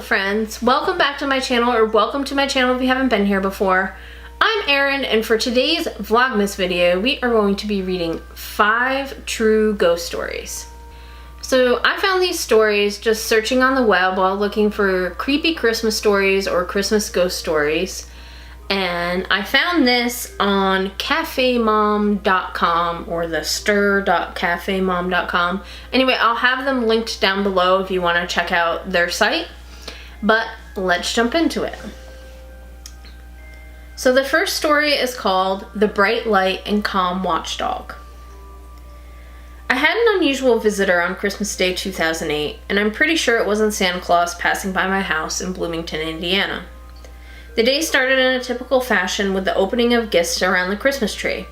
Hello friends, welcome back to my channel, or welcome to my channel if you haven't been here before. I'm Erin, and for today's Vlogmas video, we are going to be reading 5 true ghost stories. So I found these stories just searching on the web while looking for creepy Christmas stories or Christmas ghost stories. And I found this on cafemom.com or the stir.cafemom.com. Anyway, I'll have them linked down below if you want to check out their site. But let's jump into it. So the first story is called The Bright Light and Calm Watchdog. I had an unusual visitor on Christmas Day 2008, and I'm pretty sure it wasn't Santa Claus passing by my house in Bloomington, Indiana. The day started in a typical fashion with the opening of gifts around the Christmas tree.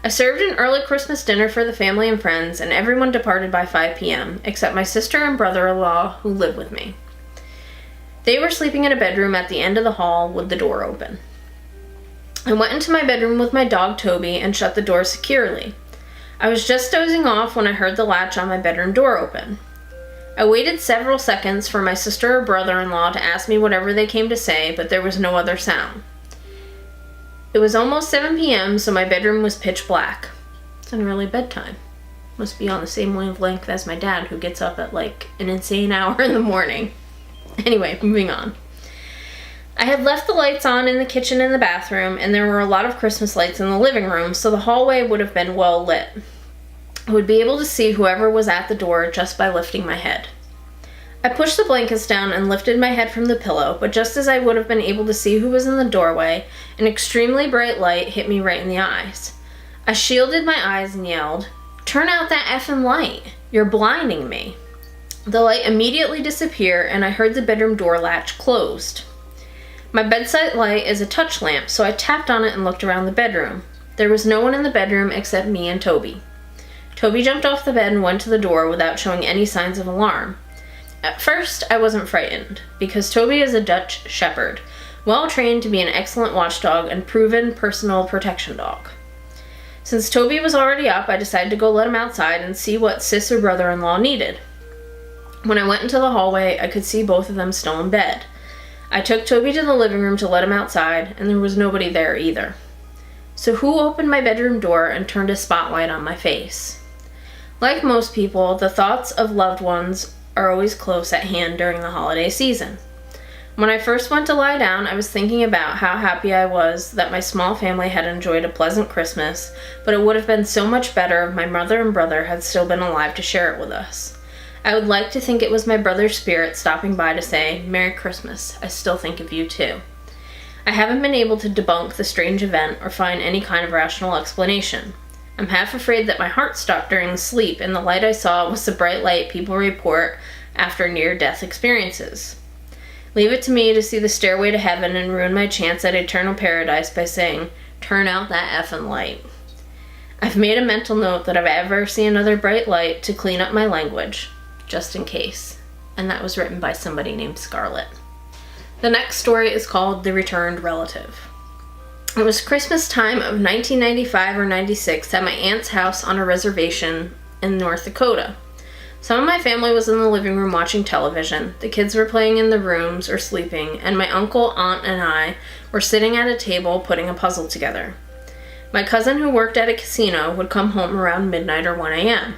I served an early Christmas dinner for the family and friends, and everyone departed by 5 p.m., except my sister and brother-in-law who live with me. They were sleeping in a bedroom at the end of the hall with the door open. I went into my bedroom with my dog Toby and shut the door securely. I was just dozing off when I heard the latch on my bedroom door open. I waited several seconds for my sister or brother-in-law to ask me whatever they came to say, but there was no other sound. It was almost 7 p.m., so my bedroom was pitch black. It's an early bedtime. Must be on the same wavelength as my dad, who gets up at like an insane hour in the morning. Anyway, moving on. I had left the lights on in the kitchen and the bathroom, and there were a lot of Christmas lights in the living room, so the hallway would have been well lit. I would be able to see whoever was at the door just by lifting my head. I pushed the blankets down and lifted my head from the pillow, but just as I would have been able to see who was in the doorway, an extremely bright light hit me right in the eyes. I shielded my eyes and yelled, "Turn out that effing light! You're blinding me!" The light immediately disappeared, and I heard the bedroom door latch closed. My bedside light is a touch lamp, so I tapped on it and looked around the bedroom. There was no one in the bedroom except me and Toby. Toby jumped off the bed and went to the door without showing any signs of alarm. At first, I wasn't frightened, because Toby is a Dutch Shepherd, well trained to be an excellent watchdog and proven personal protection dog. Since Toby was already up, I decided to go let him outside and see what sis or brother-in-law needed. When I went into the hallway, I could see both of them still in bed. I took Toby to the living room to let him outside, and there was nobody there either. So who opened my bedroom door and turned a spotlight on my face? Like most people, the thoughts of loved ones are always close at hand during the holiday season. When I first went to lie down, I was thinking about how happy I was that my small family had enjoyed a pleasant Christmas, but it would have been so much better if my mother and brother had still been alive to share it with us. I would like to think it was my brother's spirit stopping by to say, "Merry Christmas, I still think of you too." I haven't been able to debunk the strange event or find any kind of rational explanation. I'm half afraid that my heart stopped during sleep, and the light I saw was the bright light people report after near-death experiences. Leave it to me to see the stairway to heaven and ruin my chance at eternal paradise by saying, "Turn out that effing light." I've made a mental note that if I ever see another bright light to clean up my language, just in case. And that was written by somebody named Scarlett. The next story is called The Returned Relative. It was Christmas time of 1995 or 96 at my aunt's house on a reservation in North Dakota. Some of my family was in the living room watching television, the kids were playing in the rooms or sleeping, and my uncle, aunt, and I were sitting at a table putting a puzzle together. My cousin, who worked at a casino, would come home around midnight or 1 a.m.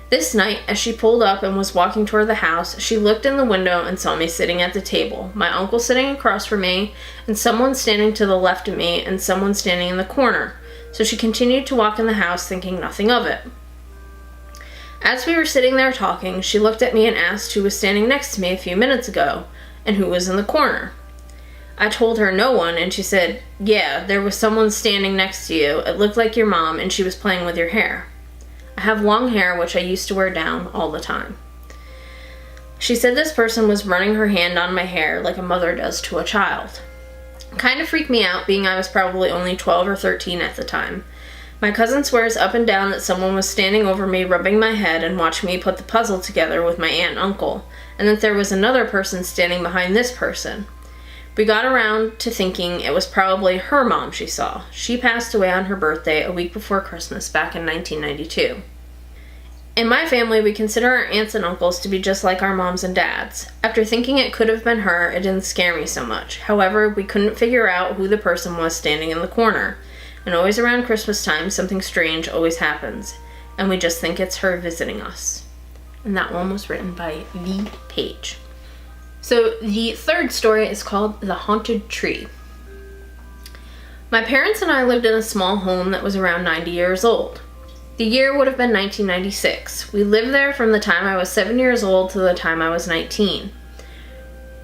This night, as she pulled up and was walking toward the house, she looked in the window and saw me sitting at the table, my uncle sitting across from me, and someone standing to the left of me, and someone standing in the corner, so she continued to walk in the house thinking nothing of it. As we were sitting there talking, she looked at me and asked who was standing next to me a few minutes ago, and who was in the corner. I told her no one, and she said, "Yeah, there was someone standing next to you. It looked like your mom, and she was playing with your hair." I have long hair, which I used to wear down all the time. She said this person was running her hand on my hair like a mother does to a child. It kind of freaked me out, being I was probably only 12 or 13 at the time. My cousin swears up and down that someone was standing over me, rubbing my head and watching me put the puzzle together with my aunt and uncle, and that there was another person standing behind this person. We got around to thinking it was probably her mom she saw. She passed away on her birthday a week before Christmas back in 1992. In my family, we consider our aunts and uncles to be just like our moms and dads. After thinking it could have been her, it didn't scare me so much. However, we couldn't figure out who the person was standing in the corner. And always around Christmas time, something strange always happens. And we just think it's her visiting us. And that one was written by V. Page. So the third story is called The Haunted Tree. My parents and I lived in a small home that was around 90 years old. The year would have been 1996. We lived there from the time I was 7 years old to the time I was 19.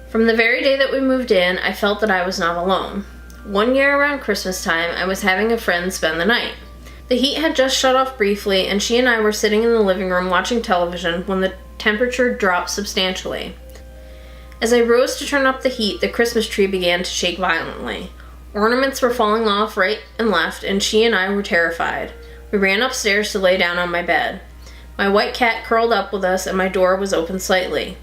From the very day that we moved in, I felt that I was not alone. One year around Christmas time, I was having a friend spend the night. The heat had just shut off briefly, and she and I were sitting in the living room watching television when the temperature dropped substantially. As I rose to turn up the heat, the Christmas tree began to shake violently. Ornaments were falling off right and left, and she and I were terrified. We ran upstairs to lay down on my bed. My white cat curled up with us, and my door was open slightly.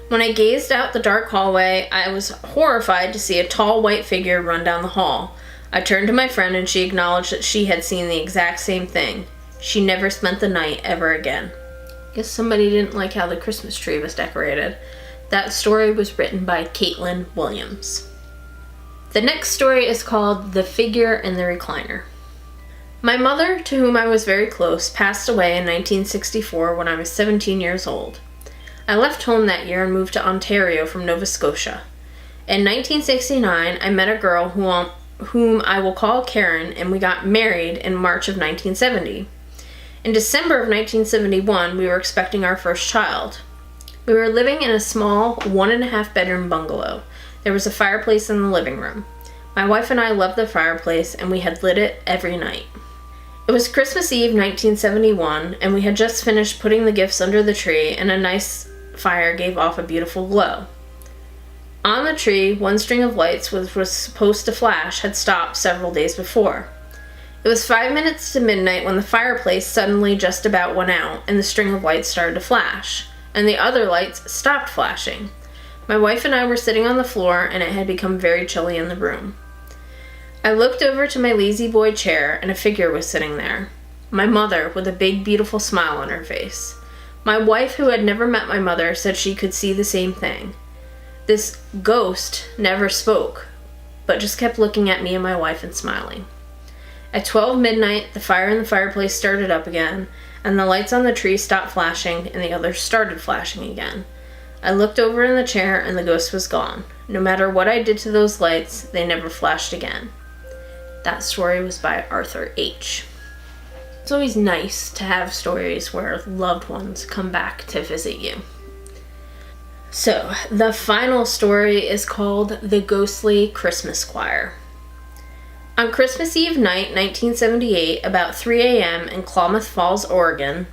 When I gazed out the dark hallway, I was horrified to see a tall white figure run down the hall. I turned to my friend, and she acknowledged that she had seen the exact same thing. She never spent the night ever again. Guess somebody didn't like how the Christmas tree was decorated. That story was written by Caitlin Williams. The next story is called The Figure in the Recliner. My mother, to whom I was very close, passed away in 1964 when I was 17 years old. I left home that year and moved to Ontario from Nova Scotia. In 1969, I met a girl whom I will call Karen, and we got married in March of 1970. In December of 1971, we were expecting our first child. We were living in a small 1.5 bedroom bungalow. There was a fireplace in the living room. My wife and I loved the fireplace, and we had lit it every night. It was Christmas Eve 1971, and we had just finished putting the gifts under the tree, and a nice fire gave off a beautiful glow. On the tree, one string of lights, which was supposed to flash, had stopped several days before. It was 5 minutes to midnight when the fireplace suddenly just about went out, and the string of lights started to flash, and the other lights stopped flashing. My wife and I were sitting on the floor, and it had become very chilly in the room. I looked over to my lazy boy chair, and a figure was sitting there. My mother, with a big, beautiful smile on her face. My wife, who had never met my mother, said she could see the same thing. This ghost never spoke, but just kept looking at me and my wife and smiling. At 12 midnight, the fire in the fireplace started up again, and the lights on the tree stopped flashing, and the others started flashing again. I looked over in the chair, and the ghost was gone. No matter what I did to those lights, they never flashed again. That story was by Arthur H. It's always nice to have stories where loved ones come back to visit you. So, the final story is called The Ghostly Christmas Choir. On Christmas Eve night, 1978, about 3 a.m. in Klamath Falls, Oregon,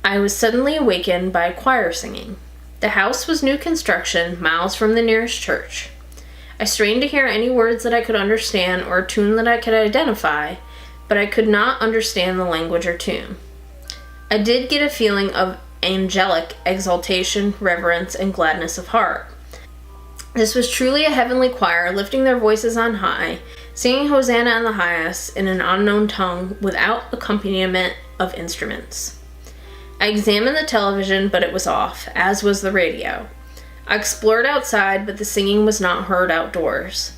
I was suddenly awakened by a choir singing. The house was new construction, miles from the nearest church. I strained to hear any words that I could understand or a tune that I could identify, but I could not understand the language or tune. I did get a feeling of angelic exaltation, reverence, and gladness of heart. This was truly a heavenly choir, lifting their voices on high, singing Hosanna in the highest in an unknown tongue without accompaniment of instruments. I examined the television, but it was off, as was the radio. I explored outside, but the singing was not heard outdoors.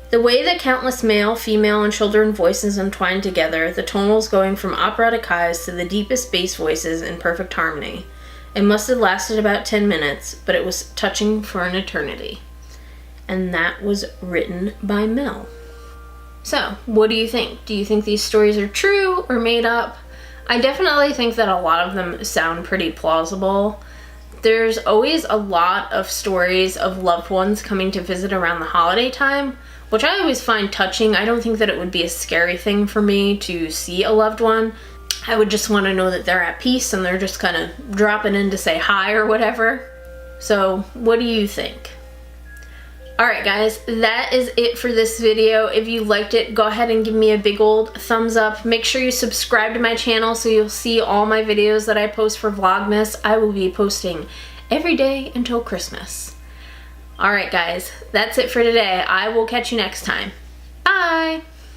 The way that countless male, female, and children voices entwined together, the tonals going from operatic highs to the deepest bass voices in perfect harmony. It must have lasted about 10 minutes, but it was touching for an eternity. And that was written by Mel. So, what do you think? Do you think these stories are true or made up? I definitely think that a lot of them sound pretty plausible. There's always a lot of stories of loved ones coming to visit around the holiday time, which I always find touching. I don't think that it would be a scary thing for me to see a loved one. I would just want to know that they're at peace and they're just kind of dropping in to say hi or whatever. So, what do you think? Alright guys, that is it for this video. If you liked it, go ahead and give me a big old thumbs up. Make sure you subscribe to my channel so you'll see all my videos that I post for Vlogmas. I will be posting every day until Christmas. Alright guys, that's it for today. I will catch you next time. Bye!